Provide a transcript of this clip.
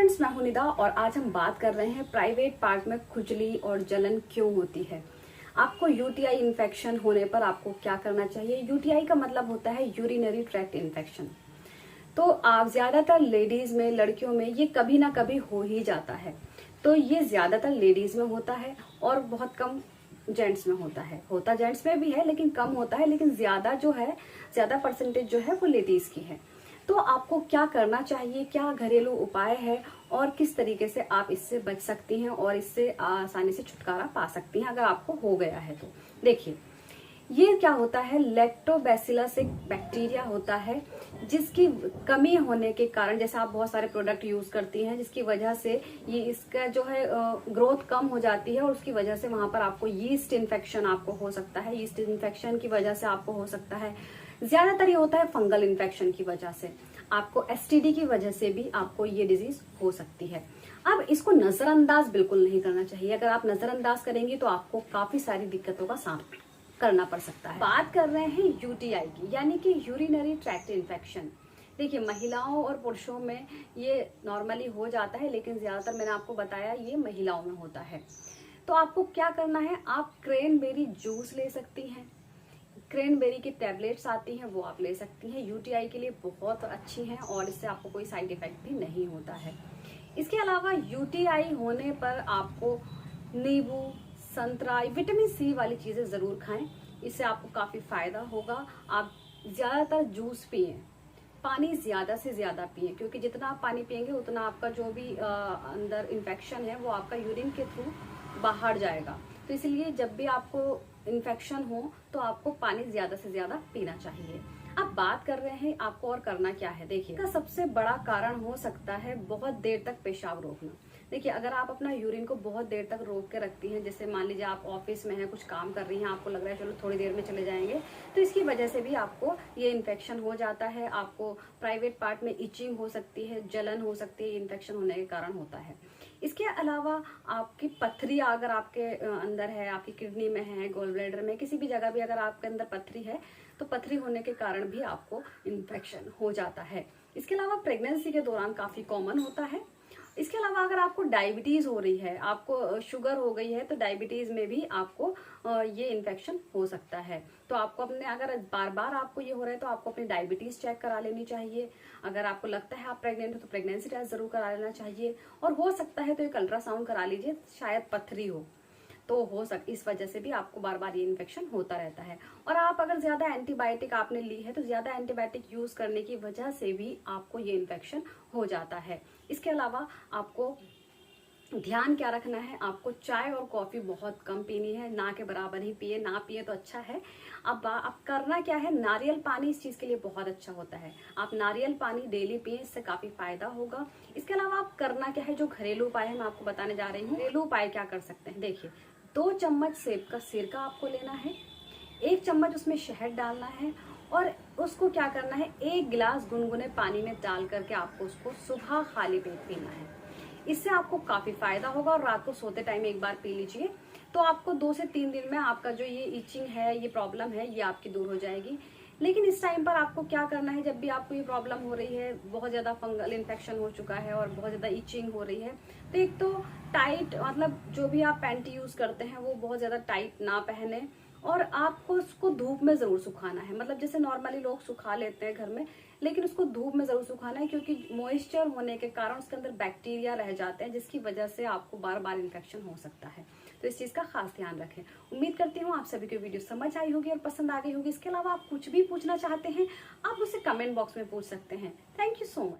Friends, मैं हूं निदा और आज हम बात कर रहे हैं प्राइवेट पार्ट में खुजली और जलन क्यों होती है। आपको यूटीआई इन्फेक्शन होने पर आपको क्या करना चाहिए। यूटीआई का मतलब होता है यूरिनरी ट्रैक्ट इन्फेक्शन। तो आप ज्यादातर लेडीज में, लड़कियों में ये कभी ना कभी हो ही जाता है। तो ये ज्यादातर लेडीज में होता है और बहुत कम जेंट्स में होता है। होता जेंट्स में भी है लेकिन कम होता है, लेकिन ज्यादा परसेंटेज जो है वो लेडीज की है। तो आपको क्या करना चाहिए, क्या घरेलू उपाय है और किस तरीके से आप इससे बच सकती हैं और इससे आसानी से छुटकारा पा सकती हैं अगर आपको हो गया है तो। देखिए, ये क्या होता है, लैक्टोबैसिलस एक बैक्टीरिया होता है जिसकी कमी होने के कारण, जैसे आप बहुत सारे प्रोडक्ट यूज करती हैं जिसकी वजह से ये इसका जो है ग्रोथ कम हो जाती है और उसकी वजह से वहां पर आपको यीस्ट इन्फेक्शन आपको हो सकता है। यीस्ट इन्फेक्शन की वजह से आपको हो सकता है, ज्यादातर ये होता है फंगल इन्फेक्शन की वजह से, आपको एसटीडी की वजह से भी आपको ये डिजीज हो सकती है। अब इसको नजरअंदाज बिल्कुल नहीं करना चाहिए। अगर आप नजरअंदाज करेंगी तो आपको काफी सारी दिक्कतों का सामना करना पड़ सकता है। बात कर रहे हैं यूटीआई की, यानी कि यूरिनरी ट्रैक्ट इन्फेक्शन। देखिए, महिलाओं और पुरुषों में ये नॉर्मली हो जाता है, लेकिन ज्यादातर मैंने आपको बताया ये महिलाओं में होता है। तो आपको क्या करना है, आप क्रैनबेरी जूस ले सकती हैं। क्रैनबेरी की टैबलेट्स आती हैं, वो आप ले सकती हैं। यूटीआई के लिए बहुत अच्छी हैं और इससे आपको कोई साइड इफेक्ट भी नहीं होता है। इसके अलावा यूटीआई होने पर आपको नींबू, संतरा, विटामिन सी वाली चीजें जरूर खाएं, इससे आपको काफी फायदा होगा। आप ज्यादातर जूस पिए, पानी ज्यादा से ज्यादा पिए, क्योंकि जितना आप पानी पिएंगे उतना आपका जो भी अंदर इन्फेक्शन है वो आपका यूरिन के थ्रू बाहर जाएगा। तो इसलिए जब भी आपको इन्फेक्शन हो तो आपको पानी ज्यादा से ज्यादा पीना चाहिए। अब बात कर रहे हैं आपको और करना क्या है। देखिए, इसका सबसे बड़ा कारण हो सकता है बहुत देर तक पेशाब रोकना। देखिए, अगर आप अपना यूरिन को बहुत देर तक रोक के रखती हैं, जैसे मान लीजिए आप ऑफिस में हैं, कुछ काम कर रही हैं, आपको लग रहा है चलो थोड़ी देर में चले जाएंगे, तो इसकी वजह से भी आपको ये इन्फेक्शन हो जाता है। आपको प्राइवेट पार्ट में इचिंग हो सकती है, जलन हो सकती है, इन्फेक्शन होने के कारण होता है। इसके अलावा आपकी पथरी अगर आपके अंदर है, आपकी किडनी में है, गॉल ब्लैडर में, किसी भी जगह भी अगर आपके अंदर पथरी है तो पथरी होने के कारण भी आपको इन्फेक्शन हो जाता है। इसके अलावा प्रेगनेंसी के दौरान काफी कॉमन होता है। इसके अलावा अगर आपको डायबिटीज हो रही है, आपको शुगर हो गई है, तो डायबिटीज में भी आपको ये इन्फेक्शन हो सकता है। तो आपको अपने, अगर बार बार आपको ये हो रहा है तो आपको अपनी डायबिटीज चेक करा लेनी चाहिए। अगर आपको लगता है आप प्रेग्नेंट हो तो प्रेगनेंसी टेस्ट जरूर करा लेना चाहिए, और हो सकता है तो एक अल्ट्रासाउंड करा लीजिए, शायद पथरी हो इस वजह से भी आपको बार बार ये इन्फेक्शन होता रहता है। और आप अगर ज्यादा एंटीबायोटिक आपने ली है तो ज्यादा एंटीबायोटिक यूज करने की वजह से भी आपको ये इन्फेक्शन हो जाता है। इसके अलावा आपको ध्यान क्या रखना है, आपको चाय और कॉफी बहुत कम पीनी है, ना के बराबर ही पिए, ना पिए तो अच्छा है। अब करना क्या है, नारियल पानी इस चीज के लिए बहुत अच्छा होता है। आप नारियल पानी डेली पिए, इससे काफी फायदा होगा। इसके अलावा आप करना क्या है, जो घरेलू उपाय है मैं आपको बताने जा रही हूँ। घरेलू उपाय क्या कर सकते हैं, देखिए, 2 चम्मच सेब का सिरका आपको लेना है, 1 चम्मच उसमें शहद डालना है और उसको क्या करना है, 1 गिलास गुनगुने पानी में डाल करके आपको उसको सुबह खाली पेट पीना है। इससे आपको काफी फायदा होगा और रात को सोते टाइम एक बार पी लीजिए, तो आपको 2 से 3 दिन में आपका जो ये इचिंग है, ये प्रॉब्लम है, ये आपकी दूर हो जाएगी। लेकिन इस टाइम पर आपको क्या करना है, जब भी आपको ये प्रॉब्लम हो रही है, बहुत ज्यादा फंगल इन्फेक्शन हो चुका है और बहुत ज्यादा इचिंग हो रही है, तो एक तो टाइट, मतलब जो भी आप पैंटी यूज करते हैं वो बहुत ज्यादा टाइट ना पहने, और आपको उसको धूप में जरूर सुखाना है। मतलब जैसे नॉर्मली लोग सुखा लेते हैं घर में, लेकिन उसको धूप में जरूर सुखाना है, क्योंकि मॉइस्चर होने के कारण उसके अंदर बैक्टीरिया रह जाते हैं, जिसकी वजह से आपको बार बार इन्फेक्शन हो सकता है। तो इस चीज का खास ध्यान रखें। उम्मीद करती हूँ आप सभी को वीडियो समझ आई होगी और पसंद आ गई होगी। इसके अलावा आप कुछ भी पूछना चाहते हैं, आप मुझसे कमेंट बॉक्स में पूछ सकते हैं। Thank you so much.